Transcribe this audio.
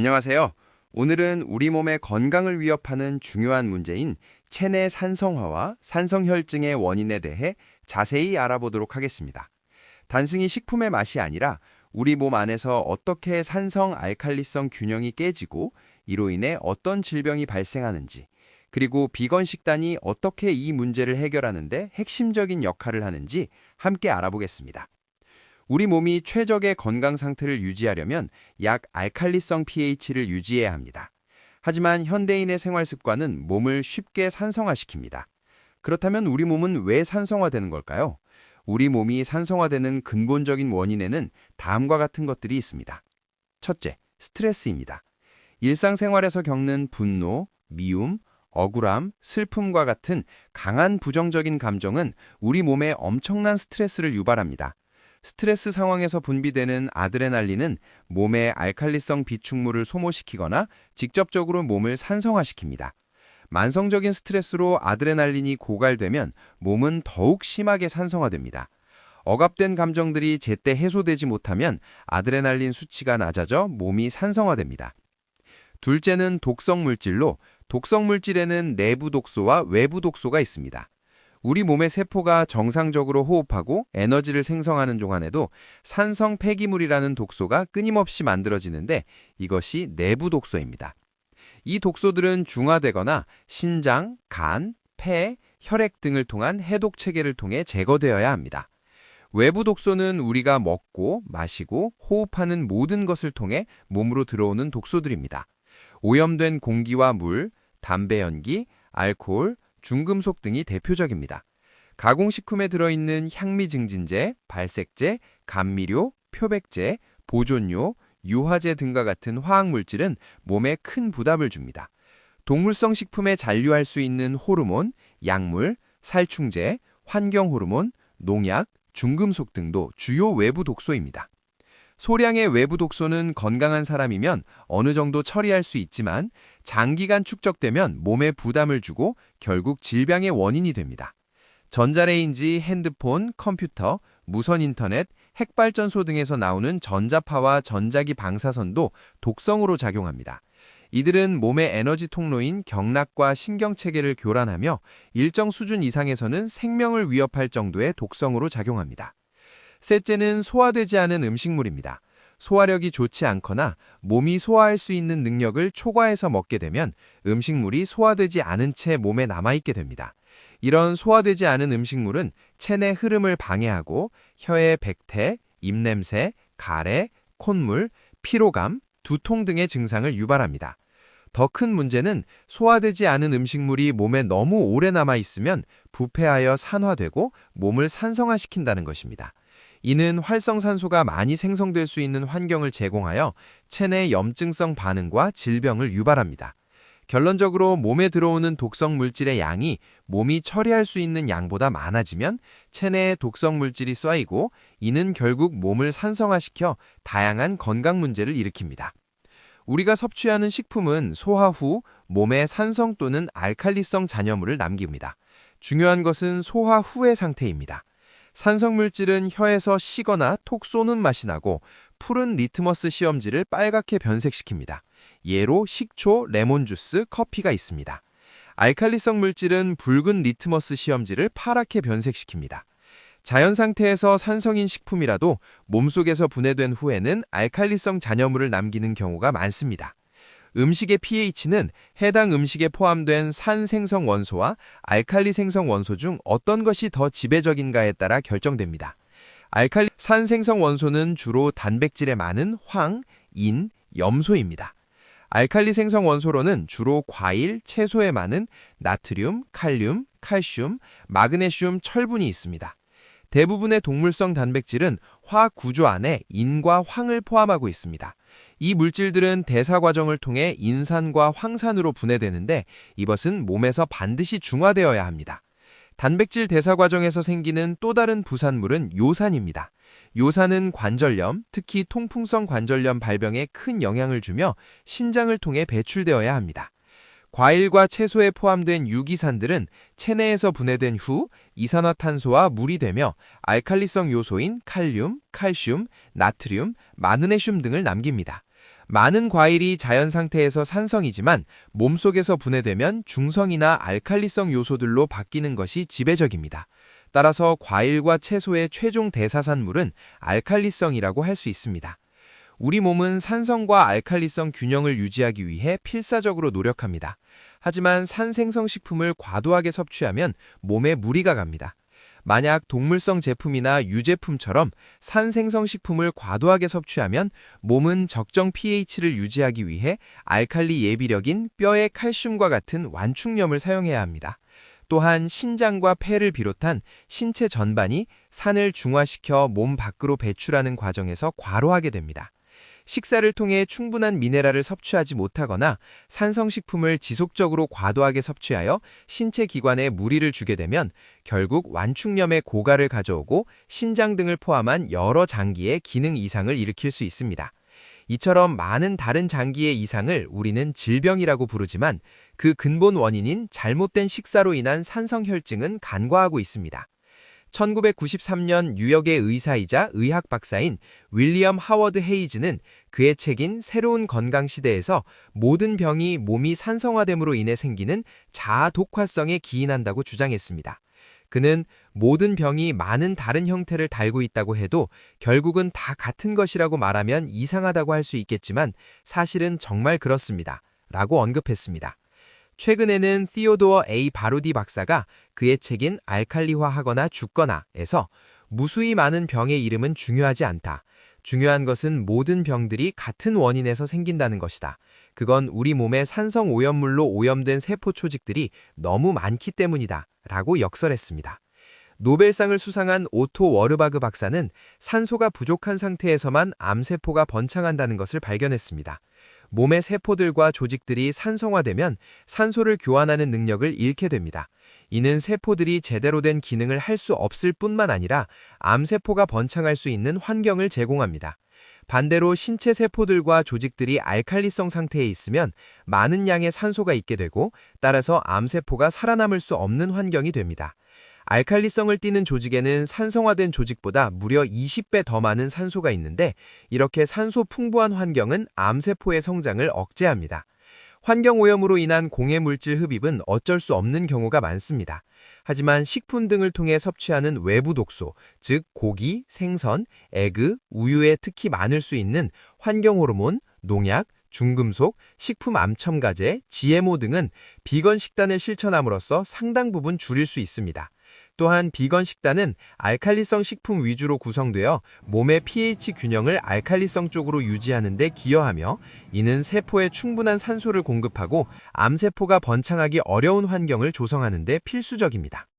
안녕하세요. 오늘은 우리 몸의 건강을 위협하는 중요한 문제인 체내 산성화와 산성혈증의 원인에 대해 자세히 알아보도록 하겠습니다. 단순히 식품의 맛이 아니라 우리 몸 안에서 어떻게 산성 알칼리성 균형이 깨지고 이로 인해 어떤 질병이 발생하는지, 그리고 비건 식단이 어떻게 이 문제를 해결하는데 핵심적인 역할을 하는지 함께 알아보겠습니다. 우리 몸이 최적의 건강 상태를 유지하려면 약 알칼리성 pH를 유지해야 합니다. 하지만 현대인의 생활 습관은 몸을 쉽게 산성화시킵니다. 그렇다면 우리 몸은 왜 산성화되는 걸까요? 우리 몸이 산성화되는 근본적인 원인에는 다음과 같은 것들이 있습니다. 첫째, 스트레스입니다. 일상생활에서 겪는 분노, 미움, 억울함, 슬픔과 같은 강한 부정적인 감정은 우리 몸에 엄청난 스트레스를 유발합니다. 스트레스 상황에서 분비되는 아드레날린은 몸의 알칼리성 비축물을 소모시키거나 직접적으로 몸을 산성화시킵니다. 만성적인 스트레스로 아드레날린이 고갈되면 몸은 더욱 심하게 산성화됩니다. 억압된 감정들이 제때 해소되지 못하면 아드레날린 수치가 낮아져 몸이 산성화됩니다. 둘째는 독성 물질로, 독성 물질에는 내부 독소와 외부 독소가 있습니다. 우리 몸의 세포가 정상적으로 호흡하고 에너지를 생성하는 동안에도 산성 폐기물이라는 독소가 끊임없이 만들어지는데 이것이 내부 독소입니다. 이 독소들은 중화되거나 신장, 간, 폐, 혈액 등을 통한 해독 체계를 통해 제거되어야 합니다. 외부 독소는 우리가 먹고, 마시고, 호흡하는 모든 것을 통해 몸으로 들어오는 독소들입니다. 오염된 공기와 물, 담배 연기, 알코올, 중금속 등이 대표적입니다. 가공식품에 들어있는 향미증진제, 발색제, 감미료, 표백제, 보존료, 유화제 등과 같은 화학물질은 몸에 큰 부담을 줍니다. 동물성 식품에 잔류할 수 있는 호르몬, 약물, 살충제, 환경호르몬, 농약, 중금속 등도 주요 외부 독소입니다. 소량의 외부 독소는 건강한 사람이면 어느 정도 처리할 수 있지만 장기간 축적되면 몸에 부담을 주고 결국 질병의 원인이 됩니다. 전자레인지, 핸드폰, 컴퓨터, 무선 인터넷, 핵발전소 등에서 나오는 전자파와 전자기 방사선도 독성으로 작용합니다. 이들은 몸의 에너지 통로인 경락과 신경체계를 교란하며 일정 수준 이상에서는 생명을 위협할 정도의 독성으로 작용합니다. 셋째는 소화되지 않은 음식물입니다. 소화력이 좋지 않거나 몸이 소화할 수 있는 능력을 초과해서 먹게 되면 음식물이 소화되지 않은 채 몸에 남아있게 됩니다. 이런 소화되지 않은 음식물은 체내 흐름을 방해하고 혀의 백태, 입냄새, 가래, 콧물, 피로감, 두통 등의 증상을 유발합니다. 더 큰 문제는 소화되지 않은 음식물이 몸에 너무 오래 남아있으면 부패하여 산화되고 몸을 산성화시킨다는 것입니다. 이는 활성산소가 많이 생성될 수 있는 환경을 제공하여 체내 염증성 반응과 질병을 유발합니다. 결론적으로 몸에 들어오는 독성 물질의 양이 몸이 처리할 수 있는 양보다 많아지면 체내에 독성 물질이 쌓이고 이는 결국 몸을 산성화시켜 다양한 건강 문제를 일으킵니다. 우리가 섭취하는 식품은 소화 후 몸에 산성 또는 알칼리성 잔여물을 남깁니다. 중요한 것은 소화 후의 상태입니다. 산성물질은 혀에서 시거나 톡 쏘는 맛이 나고 푸른 리트머스 시험지를 빨갛게 변색시킵니다. 예로 식초, 레몬주스, 커피가 있습니다. 알칼리성 물질은 붉은 리트머스 시험지를 파랗게 변색시킵니다. 자연 상태에서 산성인 식품이라도 몸속에서 분해된 후에는 알칼리성 잔여물을 남기는 경우가 많습니다. 음식의 pH는 해당 음식에 포함된 산 생성 원소와 알칼리 생성 원소 중 어떤 것이 더 지배적인가에 따라 결정됩니다. 산 생성 원소는 주로 단백질에 많은 황, 인, 염소입니다. 알칼리 생성 원소로는 주로 과일, 채소에 많은 나트륨, 칼륨, 칼슘, 마그네슘, 철분이 있습니다. 대부분의 동물성 단백질은 화학 구조 안에 인과 황을 포함하고 있습니다. 이 물질들은 대사 과정을 통해 인산과 황산으로 분해되는데 이것은 몸에서 반드시 중화되어야 합니다. 단백질 대사 과정에서 생기는 또 다른 부산물은 요산입니다. 요산은 관절염, 특히 통풍성 관절염 발병에 큰 영향을 주며 신장을 통해 배출되어야 합니다. 과일과 채소에 포함된 유기산들은 체내에서 분해된 후 이산화탄소와 물이 되며 알칼리성 요소인 칼륨, 칼슘, 나트륨, 마그네슘 등을 남깁니다. 많은 과일이 자연 상태에서 산성이지만 몸속에서 분해되면 중성이나 알칼리성 요소들로 바뀌는 것이 지배적입니다. 따라서 과일과 채소의 최종 대사산물은 알칼리성이라고 할 수 있습니다. 우리 몸은 산성과 알칼리성 균형을 유지하기 위해 필사적으로 노력합니다. 하지만 산생성식품을 과도하게 섭취하면 몸에 무리가 갑니다. 만약 동물성 제품이나 유제품처럼 산생성식품을 과도하게 섭취하면 몸은 적정 pH를 유지하기 위해 알칼리 예비력인 뼈의 칼슘과 같은 완충염을 사용해야 합니다. 또한 신장과 폐를 비롯한 신체 전반이 산을 중화시켜 몸 밖으로 배출하는 과정에서 과로하게 됩니다. 식사를 통해 충분한 미네랄을 섭취하지 못하거나 산성식품을 지속적으로 과도하게 섭취하여 신체 기관에 무리를 주게 되면 결국 완충염의 고갈을 가져오고 신장 등을 포함한 여러 장기의 기능 이상을 일으킬 수 있습니다. 이처럼 많은 다른 장기의 이상을 우리는 질병이라고 부르지만 그 근본 원인인 잘못된 식사로 인한 산성혈증은 간과하고 있습니다. 1993년 뉴욕의 의사이자 의학 박사인 윌리엄 하워드 헤이즈는 그의 책인 새로운 건강 시대에서 모든 병이 몸이 산성화됨으로 인해 생기는 자아 독화성에 기인한다고 주장했습니다. 그는 모든 병이 많은 다른 형태를 달고 있다고 해도 결국은 다 같은 것이라고 말하면 이상하다고 할 수 있겠지만 사실은 정말 그렇습니다. 라고 언급했습니다. 최근에는 티오도어 A 바루디 박사가 그의 책인 알칼리화하거나 죽거나에서 무수히 많은 병의 이름은 중요하지 않다. 중요한 것은 모든 병들이 같은 원인에서 생긴다는 것이다. 그건 우리 몸의 산성 오염물로 오염된 세포 조직들이 너무 많기 때문이다. 라고 역설했습니다. 노벨상을 수상한 오토 워르바그 박사는 산소가 부족한 상태에서만 암세포가 번창한다는 것을 발견했습니다. 몸의 세포들과 조직들이 산성화되면 산소를 교환하는 능력을 잃게 됩니다. 이는 세포들이 제대로 된 기능을 할 수 없을 뿐만 아니라 암세포가 번창할 수 있는 환경을 제공합니다. 반대로 신체 세포들과 조직들이 알칼리성 상태에 있으면 많은 양의 산소가 있게 되고 따라서 암세포가 살아남을 수 없는 환경이 됩니다. 알칼리성을 띠는 조직에는 산성화된 조직보다 무려 20배 더 많은 산소가 있는데 이렇게 산소 풍부한 환경은 암세포의 성장을 억제합니다. 환경오염으로 인한 공해물질 흡입은 어쩔 수 없는 경우가 많습니다. 하지만 식품 등을 통해 섭취하는 외부 독소, 즉 고기, 생선, 에그, 우유에 특히 많을 수 있는 환경호르몬, 농약, 중금속, 식품 암첨가제, GMO 등은 비건 식단을 실천함으로써 상당 부분 줄일 수 있습니다. 또한 비건 식단은 알칼리성 식품 위주로 구성되어 몸의 pH 균형을 알칼리성 쪽으로 유지하는 데 기여하며 이는 세포에 충분한 산소를 공급하고 암세포가 번창하기 어려운 환경을 조성하는 데 필수적입니다.